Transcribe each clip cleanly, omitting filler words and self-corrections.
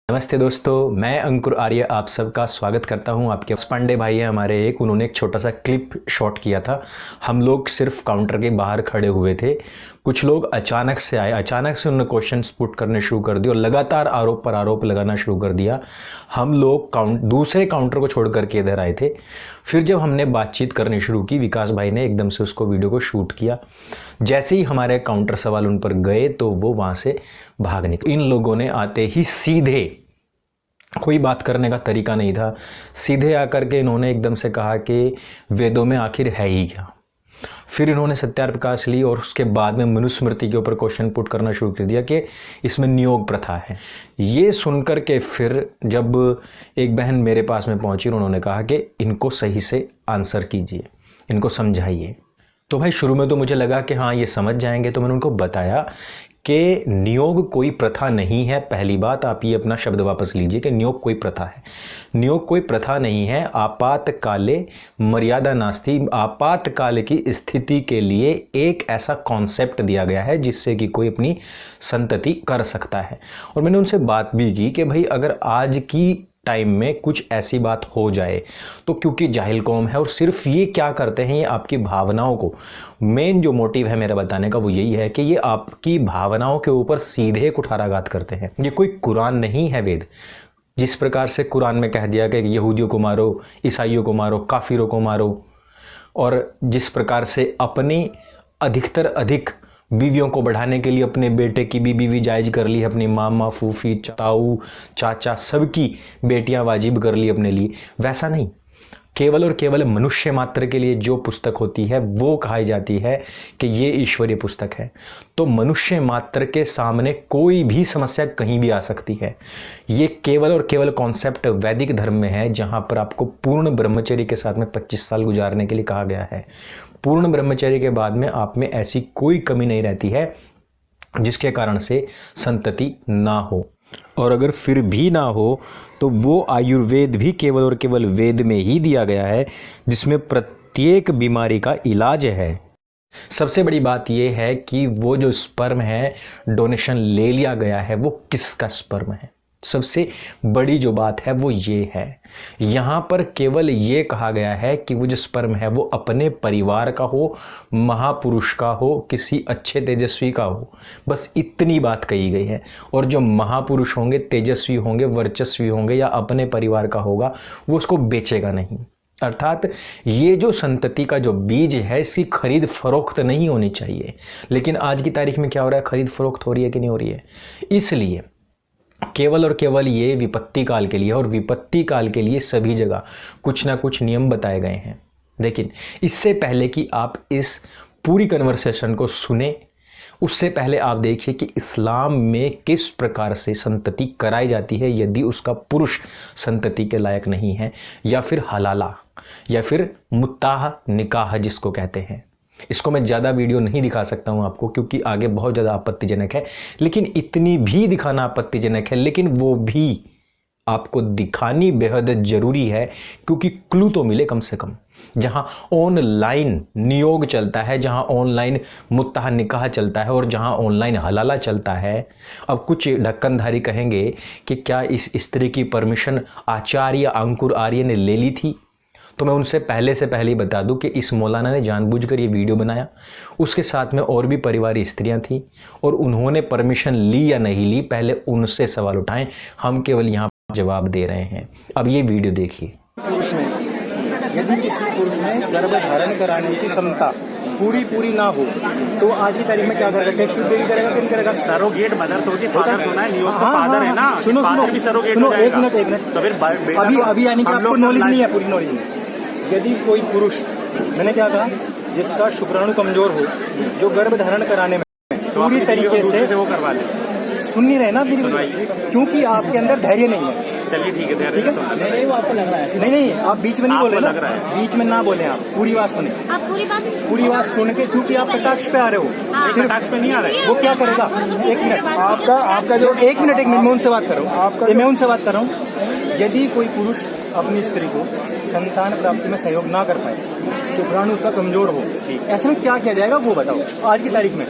नमस्ते दोस्तों, मैं अंकुर आर्य आप सबका स्वागत करता हूं। आपके पांडे भाई हैं हमारे उन्होंने एक छोटा सा क्लिप शॉट किया था। हम लोग सिर्फ काउंटर के बाहर खड़े हुए थे। कुछ लोग अचानक से आए, अचानक से उन्होंने क्वेश्चंस पुट करने शुरू कर दिए और लगातार आरोप पर आरोप लगाना शुरू कर दिया। हम लोग दूसरे काउंटर को छोड़ करके इधर आए थे। फिर जब हमने बातचीत करनी शुरू की, विकास भाई ने एकदम से उसको वीडियो को शूट किया। जैसे ही हमारे काउंटर सवाल उन पर गए तो वो वहाँ से भाग निकले। इन लोगों ने आते ही सीधे, कोई बात करने का तरीका नहीं था, सीधे आकर के इन्होंने एकदम से कहा कि वेदों में आखिर है ही क्या। फिर इन्होंने सत्यार प्रकाश ली और उसके बाद में मनुस्मृति के ऊपर क्वेश्चन पुट करना शुरू कर दिया कि इसमें नियोग प्रथा है। ये सुनकर के फिर जब एक बहन मेरे पास में पहुंची, उन्होंने कहा कि इनको सही से आंसर कीजिए, इनको समझाइए। तो भाई शुरू में तो मुझे लगा कि हाँ ये समझ जाएंगे, तो मैंने उनको बताया कि नियोग कोई प्रथा नहीं है। पहली बात, आप ये अपना शब्द वापस लीजिए कि नियोग कोई प्रथा है। नियोग कोई प्रथा नहीं है। आपातकाले मर्यादा नास्ति, आपातकाल की स्थिति के लिए एक ऐसा कॉन्सेप्ट दिया गया है जिससे कि कोई अपनी संतति कर सकता है। और मैंने उनसे बात भी की कि भाई अगर आज की टाइम में कुछ ऐसी बात हो जाए तो, क्योंकि जाहिल कौम है और सिर्फ ये क्या करते हैं, ये आपकी भावनाओं को, मेन जो मोटिव है मेरा बताने का वो यही है कि ये आपकी भावनाओं के ऊपर सीधे कुठाराघात करते हैं। ये कोई कुरान नहीं है, वेद। जिस प्रकार से कुरान में कह दिया कि यहूदियों को मारो, ईसाइयों को मारो, काफिरों को मारो, और जिस प्रकार से अपनी अधिकतर अधिक बीवियों को बढ़ाने के लिए अपने बेटे की भी बीवी जायज कर ली, अपनी मामा, फूफी, ताऊ, चाचा सबकी बेटियां वाजिब कर ली अपने लिए। वैसा नहीं, केवल और केवल मनुष्य मात्र के लिए जो पुस्तक होती है वो कही जाती है कि ये ईश्वरीय पुस्तक है। तो मनुष्य मात्र के सामने कोई भी समस्या कहीं भी आ सकती है। ये केवल और केवल कॉन्सेप्ट वैदिक धर्म में है, जहाँ पर आपको पूर्ण ब्रह्मचर्य के साथ में 25 साल गुजारने के लिए कहा गया है। पूर्ण ब्रह्मचर्य के बाद में आप में ऐसी कोई कमी नहीं रहती है जिसके कारण से संतति ना हो, और अगर फिर भी ना हो तो वो आयुर्वेद भी केवल और केवल वेद में ही दिया गया है, जिसमें प्रत्येक बीमारी का इलाज है। सबसे बड़ी बात यह है कि वो जो स्पर्म है, डोनेशन ले लिया गया है, वो किसका स्पर्म है। सबसे बड़ी जो बात है वो ये है, यहाँ पर केवल ये कहा गया है कि वो जो स्पर्म है वो अपने परिवार का हो, महापुरुष का हो, किसी अच्छे तेजस्वी का हो, बस इतनी बात कही गई है। और जो महापुरुष होंगे, तेजस्वी होंगे, वर्चस्वी होंगे या अपने परिवार का होगा, वो उसको बेचेगा नहीं। अर्थात ये जो संतति का जो बीज है, इसकी खरीद फरोख्त नहीं होनी चाहिए। लेकिन आज की तारीख में क्या हो रहा है, खरीद फरोख्त हो रही है कि नहीं हो रही है। इसलिए केवल और केवल ये विपत्ति काल के लिए, और विपत्ति काल के लिए सभी जगह कुछ ना कुछ नियम बताए गए हैं। लेकिन इससे पहले कि आप इस पूरी कन्वर्सेशन को सुने, उससे पहले आप देखिए कि इस्लाम में किस प्रकार से संतति कराई जाती है यदि उसका पुरुष संतति के लायक नहीं है, या फिर हलाला, या फिर मुत्ताह निकाह जिसको कहते हैं। इसको मैं ज़्यादा वीडियो नहीं दिखा सकता हूं आपको, क्योंकि आगे बहुत ज़्यादा आपत्तिजनक है, लेकिन इतनी भी दिखाना आपत्तिजनक है, लेकिन वो भी आपको दिखानी बेहद ज़रूरी है, क्योंकि क्लू तो मिले कम से कम। जहां ऑनलाइन नियोग चलता है, जहां ऑनलाइन मुत्ताह निकाह चलता है, और जहां ऑनलाइन हलाला चलता है। अब कुछ ढक्कनधारी कहेंगे कि क्या इस स्त्री की परमिशन आचार्य अंकुर आर्य ने ले ली थी। तो मैं उनसे पहले से पहले ही बता दूं कि इस मौलाना ने जानबूझकर ये वीडियो बनाया, उसके साथ में और भी परिवारी स्त्रियां थीं, और उन्होंने परमिशन ली या नहीं ली, पहले उनसे सवाल उठाएं। हम केवल यहाँ जवाब दे रहे हैं। अब ये वीडियो देखिए। पुरुष में यदि किसी पुरुष में गर्भ धारण कराने की क्षमता पूरी ना हो तो आज की तारीख में क्या करेगा, टेस्ट ट्यूब बेबी करेगा कि नहीं करेगा। सरोगेट मदर तो होती, फादर सुना है, नियोग का फादर है ना। सुनो भी सरोगेट सुनो, एक मिनट तो फिर अभी यानी कि आपको नॉलेज नहीं है, पूरी नॉलेज नहीं। यदि कोई पुरुष, मैंने क्या कहा, जिसका शुक्राणु कमजोर हो, जो गर्भ धारण कराने में पूरी तरीके से वो करवा ले, सुन नहीं रहे ना फिर, क्योंकि आपके अंदर धैर्य नहीं है। चलिए ठीक है, ठीक है। नहीं वो आपको लग रहा है, नहीं आप बीच में नहीं बोले ना, बीच में ना बोले, आप पूरी बात सुने। आप पूरी बात सुन के, क्योंकि आप कटाक्ष पे आ रहे हो, सिर्फ कटाक्ष पे नहीं आ रहे। वो क्या करेगा, एक मिनट आपका जो एक मिनट मैं उनसे बात कर रहा हूँ, मैं उनसे बात कर रहा हूँ। यदि कोई पुरुष अपनी स्त्री को संतान प्राप्ति में सहयोग ना कर पाए, शुक्राणु उसका कमजोर हो, ऐसे में क्या किया जाएगा वो बताओ आज की तारीख में।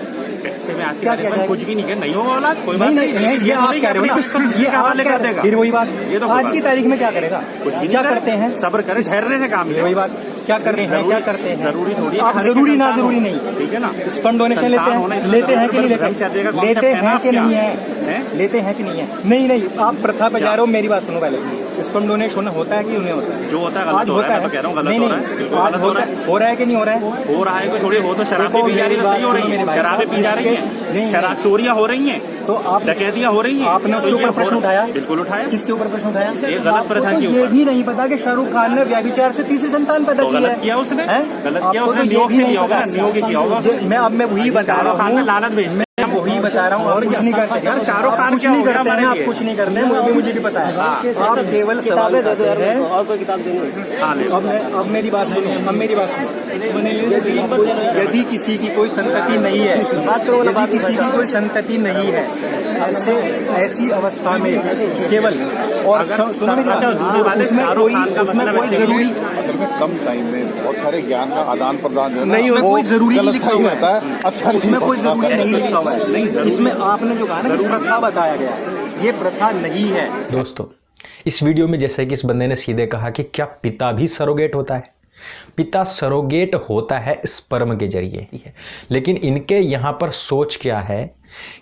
ऐसे में आज की क्या तारीख में क्या कुछ भी नहीं है, नहीं होगा औलाद, कोई बात नहीं नहीं ये आप कह रहे हो ना, ये आप हवाले कर देगा। फिर वही बात, ये तो आज की तारीख में क्या करेगा, कुछ भी क्या नहीं करते हैं, सब्र करें, धैर्य से काम ये ले। वही बात, क्या करते हैं, क्या करते हैं, जरूरी थोड़ी है, आप हर एक जरूरी ना संतान जरूरी हो। नहीं, ठीक है ना, स्पर्म डोनेशन लेते संतान होना हैं, इतना लेते हैं कि नहीं ब्रह्मचर्य का लेते, concept लेते है ना हैं कि क्या? नहीं हैं? है, लेते हैं कि नहीं है, नहीं नहीं आप प्रथा पे जा रहे हो, मेरी बात सुनो पहले, स्पर्म डोनेशन होता है कि नहीं होता है, जो होता है आज गलत हो रहा होता है, है, मैं तो कह रहा हूँ गलत नहीं हो रहा है, नहीं बिल्कुल आज गलत हो रहा है। हो रहा है कि नहीं हो रहा है, हो रहा है, कोई थोड़ी हो तो शराबें पी जा रही है, देखो, सही हो रही मेरी है, बात शराबें सुनो, पी जा रही नहीं, है, शराब चोरियां हो रही हैं, तो आप डकैतियां हो रही हैं, आपने उसके तो ये ऊपर प्रश्न हो- उठाया, बिल्कुल उठाया। किसके ऊपर प्रश्न उठाया, ये गलत आपको प्रथा तो के ये ऊपर। भी नहीं पता कि शाहरुख खान ने व्यभिचार से तीसरी संतान पैदा तो की है, गलत किया उसने, हैं? गलत किया आपको उसने, तो ये नियोग भी से नहीं किया होगा, पता। नियोग ही किया होगा। मैं अब मैं वही बता रहा शाहरुख खान ने हूँ, लानत भेजते मैं वही बता रहा हूँ, आप कुछ नहीं करते यार, शाहरुख आप खान कुछ क्या नहीं हो गया करते हैं, हमारे आप लिए? कुछ नहीं करते हैं, मुझे भी पता है, आप केवल सवाल करते हैं। और कोई किताब देंगे। हाँ, ले। अब मेरी बात सुनो, अब मेरी बात सुनो, यदि किसी की कोई संतति नहीं है, यदि किसी की कोई संतति नहीं है, ऐसी अवस्था में केवल और सुनो मेरी बात, उसमें कोई जरूरी कम टाइम में बहुत सारे ज्ञान का आदान प्रदान जो है ना, नहीं, उसमें वो कोई जरूरी नहीं गलत लिखा ही हुआ रहता है, अच्छा नहीं उसमें कोई होता। जरूरी नहीं लिखा हुआ है, इसमें आपने जो कहा ना कि प्रथा बताया गया है, ये प्रथा नहीं है। दोस्तों, इस वीडियो में जैसे कि इस बंदे ने सीधे कहा कि क्या पिता भी सरोगेट होता है? पिता सरोगेट होता है स्पर्म के जरिए ही है, लेकिन इनके यहाँ पर सोच क्या है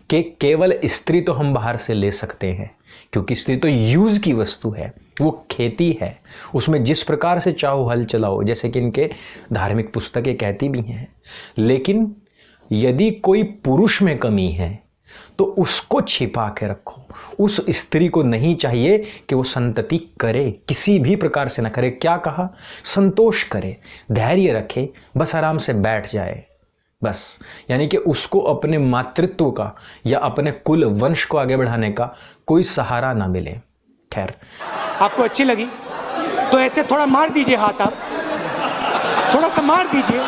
कि केवल स्त्री तो हम बाहर से ले सकते हैं, क्योंकि स्त्री तो यूज की वस्तु है, वो खेती है, उसमें जिस प्रकार से चाहो हल चलाओ, जैसे कि इनके धार्मिक पुस्तकें कहती भी हैं। लेकिन यदि कोई पुरुष में कमी है तो उसको छिपा के रखो, उस स्त्री को नहीं चाहिए कि वो संतति करे, किसी भी प्रकार से ना करे। क्या कहा? संतोष करे, धैर्य रखे, बस आराम से बैठ जाए, बस। यानी कि उसको अपने मातृत्व का या अपने कुल वंश को आगे बढ़ाने का कोई सहारा ना मिले। खैर, आपको अच्छी लगी तो ऐसे थोड़ा मार दीजिए हाथ, आप थोड़ा सा मार दीजिए।